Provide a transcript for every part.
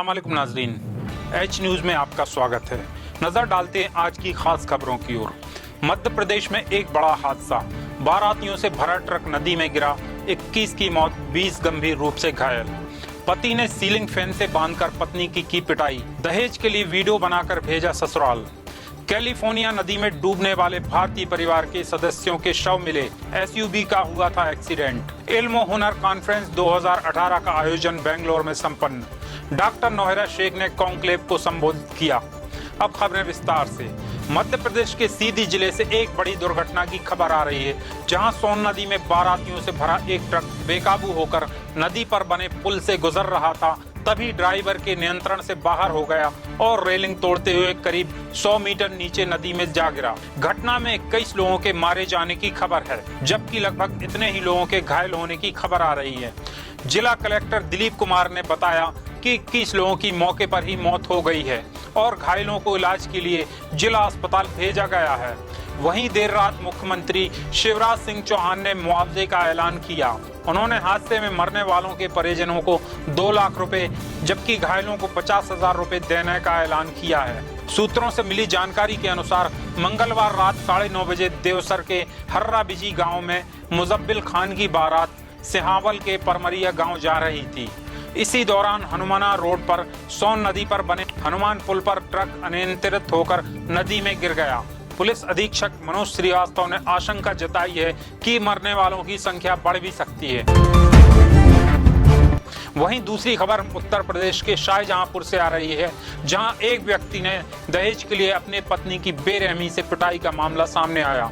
अस्सलाम वालेकुम नाजरीन, एच न्यूज़ में आपका स्वागत है। नज़र डालते हैं आज की खास खबरों की ओर। मध्य प्रदेश में एक बड़ा हादसा, बारातियों से भरा ट्रक नदी में गिरा, 21 की मौत, 20 गंभीर रूप से घायल। पति ने सीलिंग फैन से बांधकर पत्नी की पिटाई, दहेज के लिए वीडियो बनाकर भेजा ससुराल। कैलिफोर्निया नदी में डूबने वाले भारतीय परिवार के सदस्यों के शव मिले, एसयूवी का हुआ था एक्सीडेंट। इल्म हुनर कॉन्फ्रेंस 2018 का आयोजन बेंगलोर में संपन्न। डॉक्टर नोहेरा शेख ने कॉन्क्लेव को संबोधित किया। अब खबरें विस्तार से। मध्य प्रदेश के सीधी जिले से एक बड़ी दुर्घटना की खबर आ रही है, जहां सोन नदी में बारातियों से भरा एक ट्रक बेकाबू होकर नदी पर बने पुल से गुजर रहा था। तभी ड्राइवर के नियंत्रण से बाहर हो गया और रेलिंग तोड़ते हुए करीब 100 मीटर नीचे नदी में जा गिरा। घटना में 21 लोगों के मारे जाने की खबर है, जबकि लगभग इतने ही लोगों के घायल होने की खबर आ रही है। जिला कलेक्टर दिलीप कुमार ने बताया कि 21 लोगों की मौके पर ही मौत हो गई है और घायलों को इलाज के लिए जिला अस्पताल भेजा गया है। वहीं देर रात मुख्यमंत्री शिवराज सिंह चौहान ने मुआवजे का ऐलान किया। उन्होंने हादसे में मरने वालों के परिजनों को 2 लाख रुपए, जबकि घायलों को 50,000 रुपए देने का ऐलान किया है। सूत्रों से मिली जानकारी के अनुसार मंगलवार रात 9:30 बजे देवसर के हर्रा बिजी गाँव में मुजब्बिल खान की बारात सिहावल के परमरिया गाँव जा रही थी। इसी दौरान हनुमाना रोड पर सोन नदी पर बने हनुमान पुल पर ट्रक अनियंत्रित होकर नदी में गिर गया। पुलिस अधीक्षक मनोज श्रीवास्तव ने आशंका जताई है कि मरने वालों की संख्या बढ़ भी सकती है। वहीं दूसरी खबर उत्तर प्रदेश के शाहजहांपुर से आ रही है, जहां एक व्यक्ति ने दहेज के लिए अपने पत्नी की बेरहमी से पिटाई का मामला सामने आया।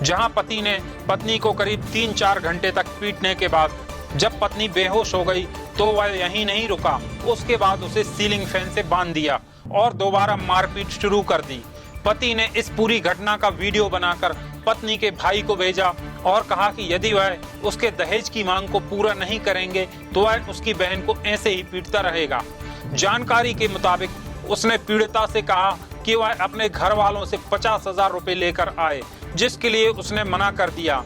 जहां पति ने पत्नी को करीब 3-4 घंटे तक पीटने के बाद जब पत्नी बेहोश हो गई तो वह यहीं नहीं रुका, उसके बाद उसे सीलिंग फैन से बांध दिया और दोबारा मारपीट शुरू कर दी। पति ने इस पूरी घटना का वीडियो बनाकर पत्नी के भाई को भेजा और कहा कि यदि वह उसके दहेज की मांग को पूरा नहीं करेंगे तो वह उसकी बहन को ऐसे ही पीटता रहेगा। जानकारी के मुताबिक उसने पीड़िता से कहा कि वह अपने घर वालों से 50,000 रुपए लेकर आए, जिसके लिए उसने मना कर दिया।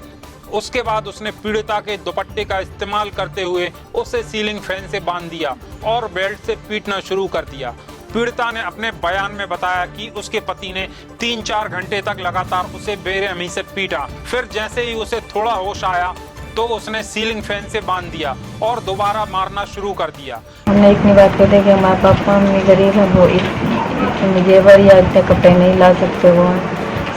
उसके बाद उसने पीड़िता के दुपट्टे का इस्तेमाल करते हुए उसे सीलिंग फैन से बांध दिया और बेल्ट से पीटना शुरू कर दिया। पीड़िता ने अपने बयान में बताया कि उसके पति ने 3-4 घंटे तक लगातार उसे बेरहमी से पीटा। फिर जैसे ही उसे थोड़ा होश आया तो उसने सीलिंग फैन से बांध दिया और दोबारा मारना शुरू कर दिया। हमने इतनी बात कहते कि हमारे पापा मम्मी गरीब है, वो इतने जेवर या इतने कपड़े नहीं ला सकते, वो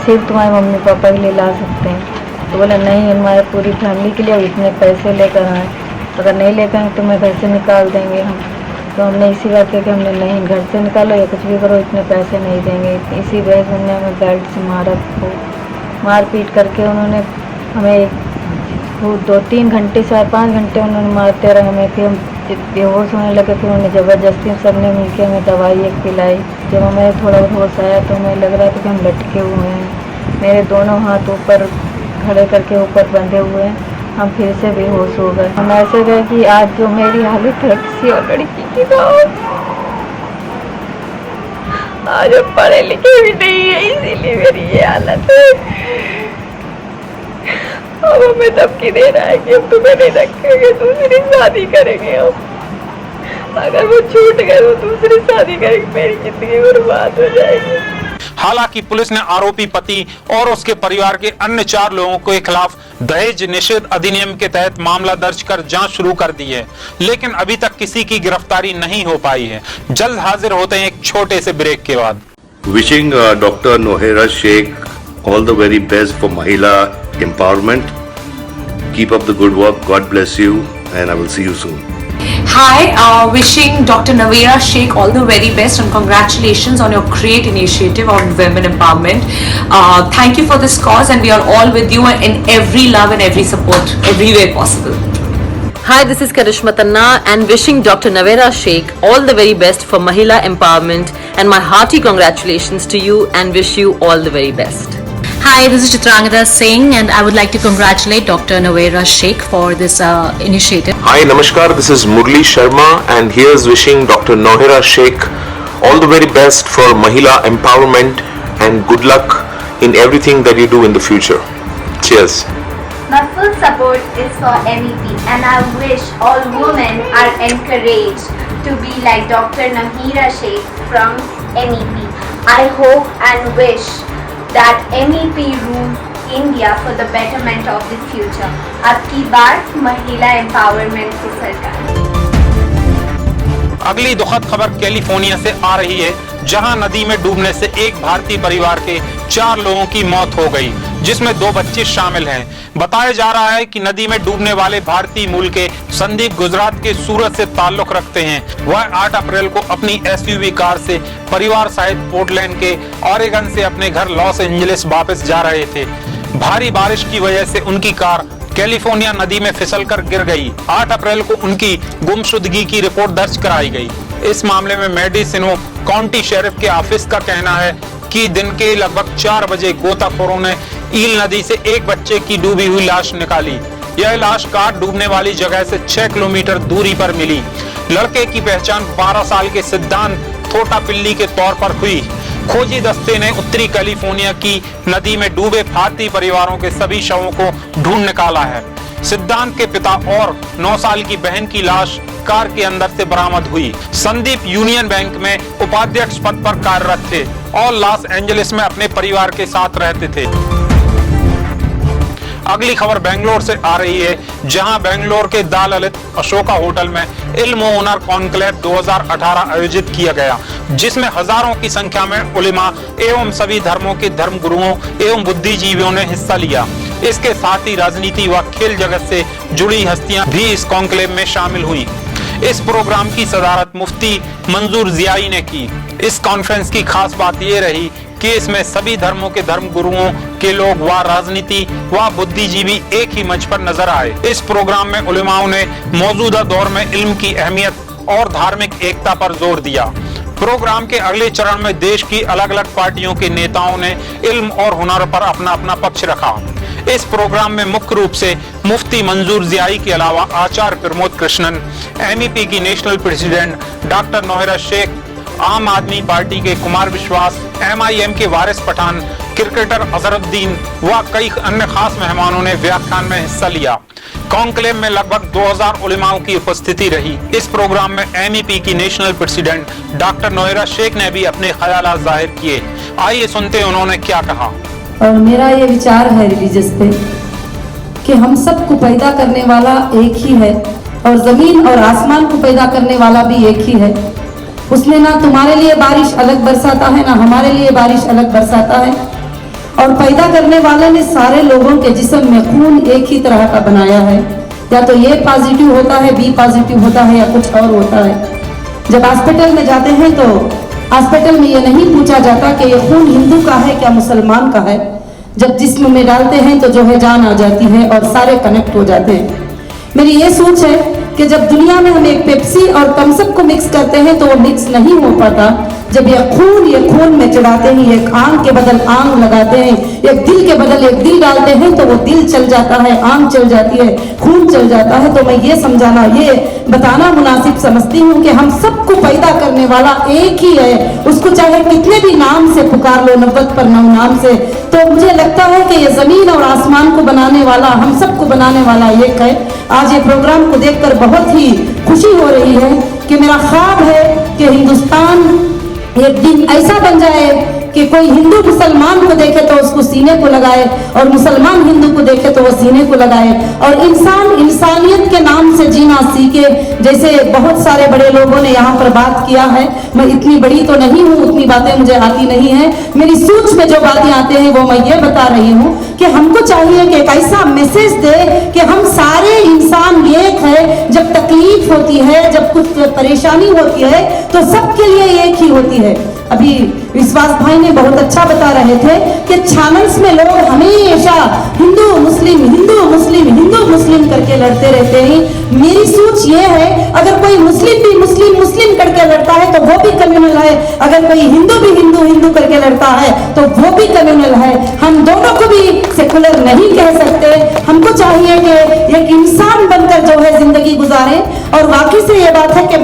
सिर्फ तुम्हारे मम्मी पापा के लिए ला सकते हैं। तो बोला नहीं, हमारे पूरी फैमिली के लिए इतने पैसे लेकर आए, अगर नहीं लेकर आए तो मैं घर से निकाल देंगे हम। तो हमने इसी बात कह के हमने नहीं, घर से निकालो या कुछ भी करो, इतने पैसे नहीं देंगे। इसी वजह से उन्होंने हमें बेल्ट से मारा, मारपीट करके उन्होंने हमें 2-3 घंटे 4-5 घंटे उन्होंने मारते रहे हमें। फिर हम बेहोश होने लगे, फिर उन्होंने ज़बरदस्ती सबने मिलकर हमें दवाई एक पिलाई। जब हमें थोड़ा होश आया तो हमें लग रहा था कि हम लटके हुए हैं। मेरे दोनों हाथ ऊपर खड़े करके ऊपर बंधे हुए हैं, हम फिर से बेहोश हो गए। हम ऐसे गए कि आज जो मेरी हालत है किसी और लड़की की ना हो। आज हम पढ़े लिखे भी नहीं है, इसीलिए मेरी ये हालत है। अब हमें धमकी दे रहा है कि हम तुम्हें नहीं रखेंगे, दूसरी शादी करेंगे हम। अगर वो छूट गए तो दूसरी शादी करेंगे, मेरी जिंदगी बर्बाद हो जाएगी। हालांकि पुलिस ने आरोपी पति और उसके परिवार के अन्य 4 लोगों के खिलाफ दहेज निषेध अधिनियम के तहत मामला दर्ज कर जांच शुरू कर दी है, लेकिन अभी तक किसी की गिरफ्तारी नहीं हो पाई है। जल्द हाजिर होते हैं एक छोटे से ब्रेक के बाद। Wishing Dr. Nohera Sheikh all the very best for Mahila empowerment. Keep up the good work. God bless you, and I will see you soon. Hi, wishing Dr. Nohera Sheikh all the very best and congratulations on your great initiative on women empowerment. Thank you for this cause, and we are all with you in every love and every support, every way possible. Hi, this is Karishma Tanna and wishing Dr. Nohera Sheikh all the very best for Mahila empowerment, and my hearty congratulations to you and wish you all the very best. Hi, this is Chitrangada Singh and I would like to congratulate Dr. Nohera Sheikh for this initiative. Hi, Namaskar, this is Murli Sharma and here's wishing Dr. Nohera Sheikh all the very best for Mahila empowerment and good luck in everything that you do in the future. Cheers. My full support is for MEP and I wish all women are encouraged to be like Dr. Nahira Sheikh from MEP. I hope and wish that MEP rules India for the betterment of the future. अब की बार महिला empowerment की सरकार। अगली दुखद खबर California से आ रही है, जहां नदी में डूबने से एक भारतीय परिवार के 4 लोगों की मौत हो गई, जिसमें 2 बच्चे शामिल हैं। बताया जा रहा है कि नदी में डूबने वाले भारतीय मूल के संदीप गुजरात के सूरत से ताल्लुक रखते हैं। वह 8 अप्रैल को अपनी SUV कार से परिवार सहित पोर्टलैंड के ऑरेगन से अपने घर लॉस एंजलिस वापस जा रहे थे। भारी बारिश की वजह से उनकी कार कैलिफोर्निया नदी में फिसलकर गिर गई। 8 अप्रैल को उनकी गुमशुदगी की रिपोर्ट दर्ज कराई गई। इस मामले में मेडिसिनो काउंटी शेरिफ के ऑफिस का कहना है कि दिन के लगभग 4 बजे गोताखोरों ने ईल नदी से एक बच्चे की डूबी हुई लाश निकाली। यह लाश कार डूबने वाली जगह से 6 किलोमीटर दूरी पर मिली। लड़के की पहचान 12 साल के सिद्धांत थोटापिल्ली के तौर पर हुई। खोजी दस्ते ने उत्तरी कैलिफोर्निया की नदी में डूबे भारतीय परिवारों के सभी शवों को ढूंढ निकाला है। सिद्धांत के पिता और 9 साल की बहन की लाश कार के अंदर से बरामद हुई। संदीप यूनियन बैंक में उपाध्यक्ष पद पर कार्यरत थे और लॉस एंजलिस में अपने परिवार के साथ रहते थे। अगली खबर बेंगलोर से आ रही है, जहां बेंगलोर के दा ललित अशोका होटल में इल्म हुनर कॉन्क्लेव 2018 आयोजित किया गया, जिसमें हजारों की संख्या में उलेमा एवं सभी धर्मों के धर्मगुरुओं एवं बुद्धिजीवियों ने हिस्सा लिया। इसके साथ ही राजनीति व खेल जगत से जुड़ी हस्तियां भी इस कॉन्क्लेव में शामिल हुई। इस प्रोग्राम की सदारत मुफ्ती मंजूर जियाई ने की। इस कॉन्फ्रेंस की खास बात यह रही कि इसमें सभी धर्मों के धर्म गुरुओं के लोग व राजनीति व बुद्धिजीवी एक ही मंच पर नजर आए। इस प्रोग्राम में उलेमाओं ने मौजूदा दौर में इल्म की अहमियत और धार्मिक एकता पर जोर दिया। प्रोग्राम के अगले चरण में देश की अलग अलग पार्टियों के नेताओं ने इल्म और हुनर पर अपना अपना पक्ष रखा। इस प्रोग्राम में मुख्य रूप से मुफ्ती मंजूर जियाई के अलावा आचार्य प्रमोद कृष्णन, MEP की national president doctor Nowhera Shaikh, Aam Aadmi party के कुमार विश्वास, MIM के वारिस पठान, क्रिकेटर अजहरुद्दीन व कई अन्य खास मेहमानों ने व्याख्यान में हिस्सा लिया। कॉन्क्लेव में लगभग 2000 उलेमाओं की उपस्थिति रही। इस प्रोग्राम में MEP की national president doctor Nowhera Shaikh ने भी अपने ख्यालात जाहिर किए। आइए सुनते हैं उन्होंने क्या कहा। और मेरा ये विचार है रिलीजियस पे कि हम सबको पैदा करने वाला एक ही है और जमीन और आसमान को पैदा करने वाला भी एक ही है। उसने ना तुम्हारे लिए बारिश अलग बरसाता है, ना हमारे लिए बारिश अलग बरसाता है। और पैदा करने वाले ने सारे लोगों के जिस्म में खून एक ही तरह का बनाया है। या तो ये पॉजिटिव होता है, B पॉजिटिव होता है, या कुछ और होता है। जब हॉस्पिटल में जाते हैं तो हॉस्पिटल में ये नहीं पूछा जाता कि ये खून हिंदू का है क्या मुसलमान का है। जब जिस्म में डालते हैं तो जो है जान आ जाती है और सारे कनेक्ट हो जाते हैं। मेरी ये सोच है कि जब दुनिया में हम एक पेप्सी और थम्सअप को मिक्स करते हैं तो वो मिक्स नहीं हो पाता। जब ये खून में चढ़ाते हैं, एक आंख के बदल आंख लगाते हैं, एक दिल के बदल एक दिल डालते हैं तो वो दिल चल जाता है, आंख चल जाती है, खून चल जाता है। तो मैं ये समझाना, ये बताना मुनासिब समझती हूँ कि हम सबको पैदा करने वाला एक ही है। उसको चाहे कितने भी नाम से पुकार लो, 90 पर 9 नाम से, तो मुझे लगता है कि ये जमीन और आसमान को बनाने वाला, हम सबको बनाने वाला एक है। आज ये प्रोग्राम को देखकर बहुत ही खुशी हो रही है कि मेरा ख्वाब है कि हिंदुस्तान एक दिन ऐसा बन जाए कि कोई हिंदू मुसलमान को देखे तो उसको सीने को लगाए और मुसलमान हिंदू को देखे तो वो सीने को लगाए और इंसान इंसानियत के नाम से जीना सीखे। जैसे बहुत सारे बड़े लोगों ने यहाँ पर बात किया है, मैं इतनी बड़ी तो नहीं हूँ, उतनी बातें मुझे आती नहीं है। मेरी सोच में जो बातें आते हैं वो मैं ये बता रही हूँ कि हमको चाहिए कि एक ऐसा मैसेज दे कि हम सारे इंसान एक है। जब तकलीफ होती है, जब कुछ परेशानी होती है तो सबके लिए एक ही होती है। अभी विश्वास भाई ने बहुत अच्छा बता रहे थे कि चैनल्स में लोग हमेशा हिंदू मुस्लिम हिंदू मुस्लिम हिंदू मुस्लिम करके लड़ते रहते हैं। मेरी सोच ये है, अगर कोई मुस्लिम भी मुस्लिम मुस्लिम करके लड़ता है तो वो भी कम्युनल है, अगर कोई हिंदू भी हिंदू हिंदू करके लड़ता है तो वो भी कम्युनल है। हम दोनों को भी सेकुलर नहीं कह सकते। हमको चाहिए कि एक इंसान बनकर जो है जिंदगी गुजारे। और वाकई से ये बात है कि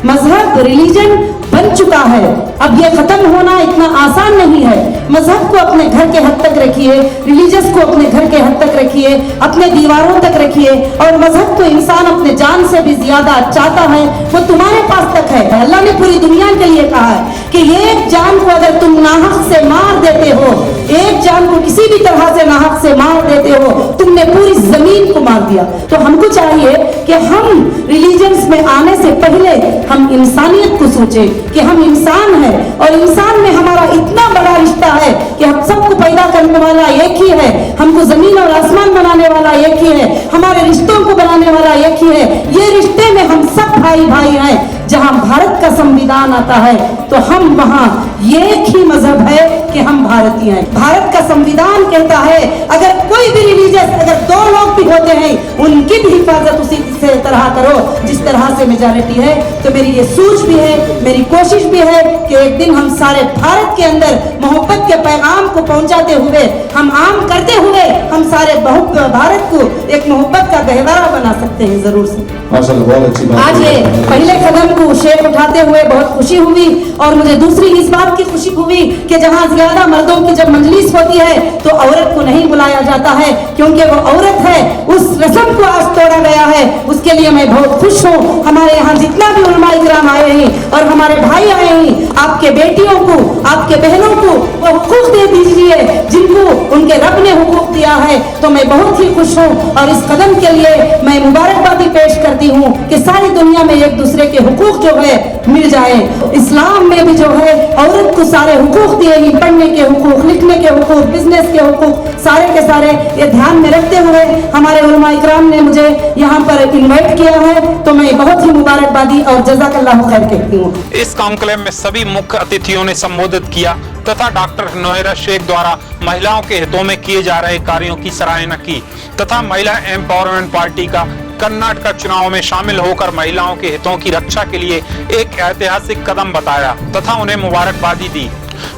मजहब रिलीजन बन बन चुका है। अब ये खत्म होना इतना आसान नहीं है। मजहब को अपने घर के हद तक रखिए, रिलीजियस को अपने घर के हद तक रखिए, अपने दीवारों तक रखिए। और मजहब तो इंसान अपने जान से भी ज्यादा चाहता है, वो तुम्हारे पास तक है। अल्लाह ने पूरी दुनिया के लिए कहा है कि एक जान को अगर तुम नाहक से मार देते हो, एक जान को किसी भी तरह से नाहक से मार देते हो, तुमने पूरी जमीन को मार दिया। तो हमको चाहिए कि हम रिलीजन्स में आने से पहले हम इंसानियत को सोचें कि हम इंसान हैं और इंसान में हमारा इतना बड़ा रिश्ता है कि हम सबको पैदा करने वाला एक ही है, हमको जमीन और आसमान बनाने वाला एक ही है, हमारे रिश्तों को बनाने वाला एक ही है। ये रिश्ते में हम सब भाई भाई हैं। जहां भारत का संविधान आता है तो हम वहां एक ही मजहब है कि हम भारतीय हैं। भारत का संविधान कहता है अगर कोई भी रिलीजियस, अगर दो लोग भी होते हैं, उनकी भी हिफाजत उसी से तरह करो जिस तरह से मेजॉरिटी है। तो मेरी ये सोच भी है, मेरी कोशिश भी है कि एक दिन हम सारे भारत के अंदर मोहब्बत के पैगाम को पहुंचाते हुए, हम आम करते हुए, हम सारे भारत को एक मोहब्बत का गहवारा बना सकते हैं। जरूर से बहुत अच्छी बात। आज ये पहले कदम को शेर उठाते हुए बहुत खुशी हुई और मुझे दूसरी इस बात की खुशी हुई कि जहां ज्यादा मर्दों की जब मजलिस होती है तो औरत को नहीं बुलाया जाता है, क्योंकि वो औरत है। उस रस्म को आज तोड़ा गया है, उसके लिए मैं बहुत खुश हूँ। हमारे यहाँ जितना भी उलमाए किराम आए हैं और हमारे भाई आए हैं, आपके बेटियों को, आपके बहनों को वो हुकूक दे दीजिए जिनको उनके रब ने हुकूक दिया है। तो मैं बहुत ही खुश हूँ और इस कदम के लिए मैं मुबारकबादी पेश करती हूँ कि सारी दुनिया में एक दूसरे के हुकूक जो है मिल जाए। इस्लाम में भी जो है औरत को सारे हुकूक दिए हैं, पढ़ने के हुकूक, लिखने के हुकूक, बिजनेस के हुकूक, सारे के सारे। ये ध्यान में रखते हुए हमारे उलमा इकराम ने मुझे यहाँ पर इन्वाइट किया है, तो मैं बहुत ही मुबारकबादी और जज़ाकल्लाह खैर कहती हूँ। इस कॉन्क्लेव में सभी मुख्य अतिथियों ने संबोधित किया तथा डॉक्टर नोहेरा शेख द्वारा महिलाओं के हितों में किए जा रहे कार्यों की सराहना की तथा महिला एम्पावरमेंट पार्टी का कर्नाटक चुनाव में शामिल होकर महिलाओं के हितों की रक्षा के लिए एक ऐतिहासिक कदम बताया तथा उन्हें मुबारकबादी दी।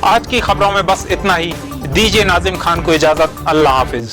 आज की खबरों में बस इतना ही। दीजिए नाजिम खान को इजाजत। अल्लाह हाफिज।